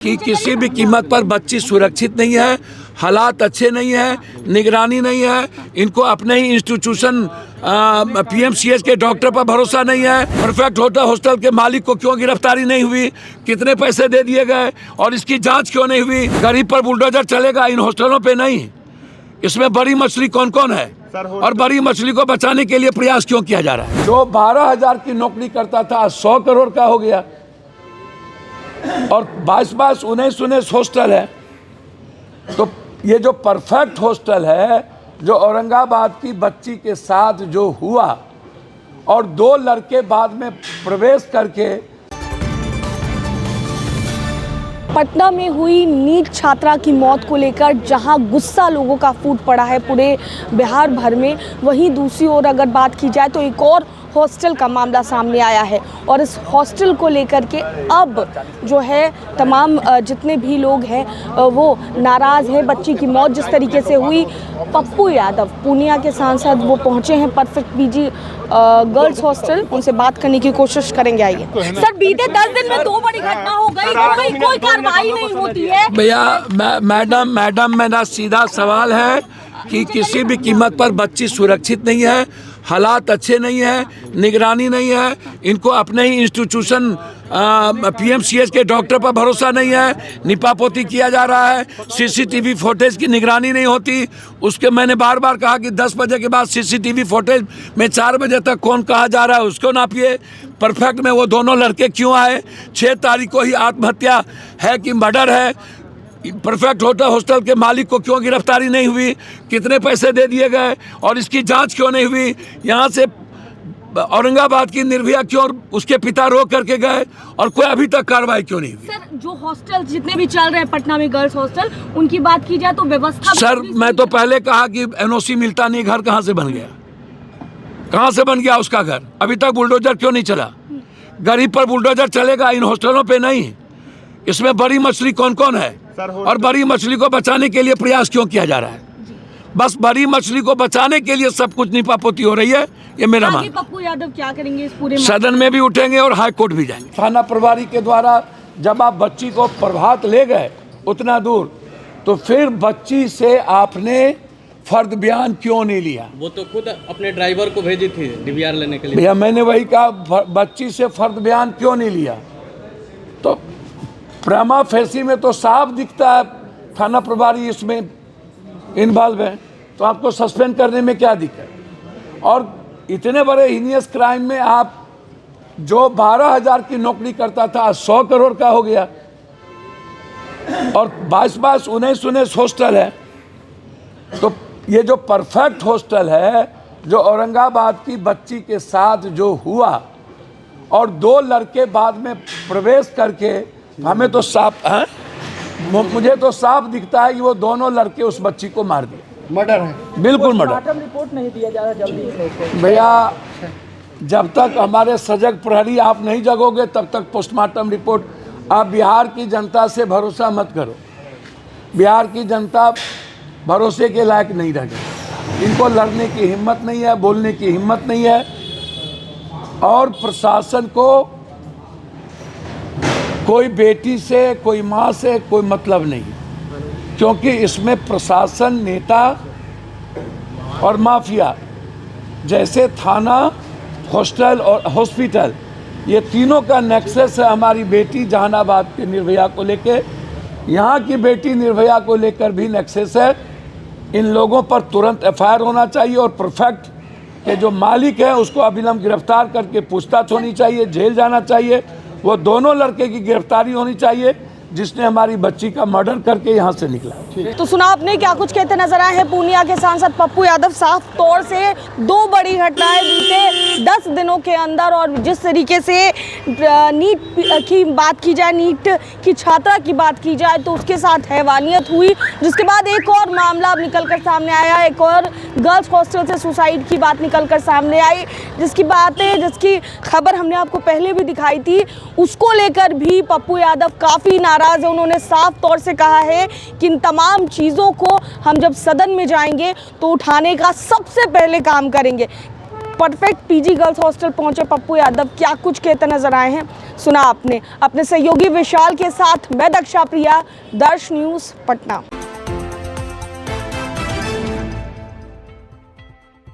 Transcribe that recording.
कि किसी भी कीमत पर बच्ची सुरक्षित नहीं है, हालात अच्छे नहीं है, निगरानी नहीं है। इनको अपने ही इंस्टीट्यूशन पीएमसीएच के डॉक्टर पर भरोसा नहीं है। परफेक्ट हॉस्टल के मालिक को क्यों गिरफ्तारी नहीं हुई, कितने पैसे दे दिए गए और इसकी जांच क्यों नहीं हुई। गरीब पर बुलडोजर चलेगा, इन हॉस्टलों पे नहीं। इसमें बड़ी मछली कौन कौन है और बड़ी मछली को बचाने के लिए प्रयास क्यों किया जा रहा है। जो 12,000 की नौकरी करता था 100 करोड़ का हो गया और 22-19 हॉस्टल है। तो ये जो परफेक्ट हॉस्टल है, जो औरंगाबाद की बच्ची के साथ जो हुआ और 2 लड़के बाद में प्रवेश करके पटना में हुई नीट छात्रा की मौत को लेकर जहां गुस्सा लोगों का फूट पड़ा है पूरे बिहार भर में, वहीं दूसरी ओर अगर बात की जाए तो एक और हॉस्टल का मामला सामने आया है और इस हॉस्टल को लेकर के अब जो है तमाम जितने भी लोग हैं वो नाराज़ हैं। बच्ची की मौत जिस तरीके से हुई, पप्पू यादव पूर्णिया के सांसद वो पहुंचे हैं परफेक्ट पीजी गर्ल्स हॉस्टल, उनसे बात करने की कोशिश करेंगे। आइए सर, बीते 10 दिन में 2 बड़ी घटना हो गई, कोई कार्रवाई नहीं होती है। भैया मैडम मेरा सीधा सवाल है कि किसी भी कीमत पर बच्ची सुरक्षित नहीं है, हालात अच्छे नहीं है, निगरानी नहीं है। इनको अपने ही इंस्टीट्यूशन पीएमसीएच के डॉक्टर पर भरोसा नहीं है। निपापोती किया जा रहा है, सीसीटीवी फुटेज की निगरानी नहीं होती। उसके मैंने बार बार कहा कि 10 बजे के बाद सीसीटीवी फुटेज में 4 बजे तक कौन कहाँ जा रहा है उसको नापिए। परफेक्ट में वो दोनों लड़के क्यों आए? 6 तारीख को ही आत्महत्या है कि मर्डर है? परफेक्ट हॉस्टल के मालिक को क्यों गिरफ्तारी नहीं हुई, कितने पैसे दे दिए गए और इसकी जांच क्यों नहीं हुई। यहाँ से औरंगाबाद की निर्भया क्यों उसके पिता रोक करके गए और कोई अभी तक कार्रवाई क्यों नहीं हुई। सर, जो हॉस्टल जितने भी चल रहे हैं पटना में गर्ल्स हॉस्टल, उनकी बात की जाए तो व्यवस्था सर, मैं तो पहले कहा कि एनओसी मिलता नहीं, घर कहाँ से बन गया, कहाँ से बन गया उसका घर? अभी तक बुलडोजर क्यों नहीं चला? गरीब पर बुलडोजर चलेगा, इन हॉस्टलों पे नहीं। इसमें बड़ी मछली कौन कौन है और बड़ी मछली को बचाने के लिए प्रयास क्यों किया जा रहा है? बस बड़ी मछली को बचाने के लिए सब कुछ निपापोती हो रही है, ये मेरा मान। पप्पू यादव क्या करेंगे इस पूरे सदन में भी उठेंगे और हाई कोर्ट भी जाएंगे। थाना प्रभारी के द्वारा जब आप बच्ची को प्रभात ले गए उतना दूर, तो फिर बच्ची से आपने फर्द बयान क्यों नहीं लिया? वो तो खुद अपने ड्राइवर को भेजी थी डीवीआर लेने के लिए। भैया मैंने वही कहा, बच्ची से फर्द बयान क्यों नहीं लिया? तो प्रमा फेसी में तो साफ दिखता है थाना प्रभारी इसमें इन्वॉल्व है, तो आपको सस्पेंड करने में क्या दिक्कत? और इतने बड़े हीनियस क्राइम में आप जो 12,000 की नौकरी करता था 100 करोड़ का हो गया और 22-19 हॉस्टल है। तो ये जो परफेक्ट हॉस्टल है, जो औरंगाबाद की बच्ची के साथ जो हुआ और 2 लड़के बाद में प्रवेश करके, हमें तो साफ है, मुझे तो साफ दिखता है कि वो दोनों लड़के उस बच्ची को मार दिए। मर्डर है, बिल्कुल मर्डर। पोस्टमार्टम रिपोर्ट नहीं दिया जा रहा जल्दी। भैया जब तक हमारे सजग प्रहरी आप नहीं जगोगे तब तक पोस्टमार्टम रिपोर्ट। आप बिहार की जनता से भरोसा मत करो, बिहार की जनता भरोसे के लायक नहीं रह गई। इनको लड़ने की हिम्मत नहीं है, बोलने की हिम्मत नहीं है और प्रशासन को कोई बेटी से, कोई माँ से कोई मतलब नहीं, क्योंकि इसमें प्रशासन, नेता और माफिया जैसे थाना, हॉस्टल और हॉस्पिटल, ये तीनों का नेक्सस है। हमारी बेटी जहानाबाद की निर्भया को लेकर, यहाँ की बेटी निर्भया को लेकर भी नेक्सस है। इन लोगों पर तुरंत एफआईआर होना चाहिए और परफेक्ट के जो मालिक है उसको अविलंब गिरफ्तार करके पूछताछ होनी चाहिए, जेल जाना चाहिए। वो दोनों लड़के की गिरफ्तारी होनी चाहिए जिसने हमारी बच्ची का मर्डर करके यहाँ से निकला। तो सुना आपने क्या कुछ कहते नजर आए हैं पूर्णिया के सांसद पप्पू यादव। साफ तौर से 2 बड़ी घटनाएं बीते 10 दिनों के अंदर, और जिस तरीके से नीट की बात की जाए, नीट की छात्रा की बात की जाए तो उसके साथ हैवानियत हुई, जिसके बाद एक और मामला अब निकल कर सामने आया। एक और गर्ल्स हॉस्टल से सुसाइड की बात निकल कर सामने आई, जिसकी खबर हमने आपको पहले भी दिखाई थी। उसको लेकर भी पप्पू यादव काफ़ी नाराज़ है। उन्होंने साफ तौर से कहा है कि इन तमाम चीज़ों को हम जब सदन में जाएंगे तो उठाने का सबसे पहले काम करेंगे। परफेक्ट पीजी गर्ल्स हॉस्टल पहुंचे पप्पू यादव, क्या कुछ कहते नजर आए हैं सुना आपने। अपने सहयोगी विशाल के साथ मैं दक्षा प्रिया, दर्श न्यूज़ पटना।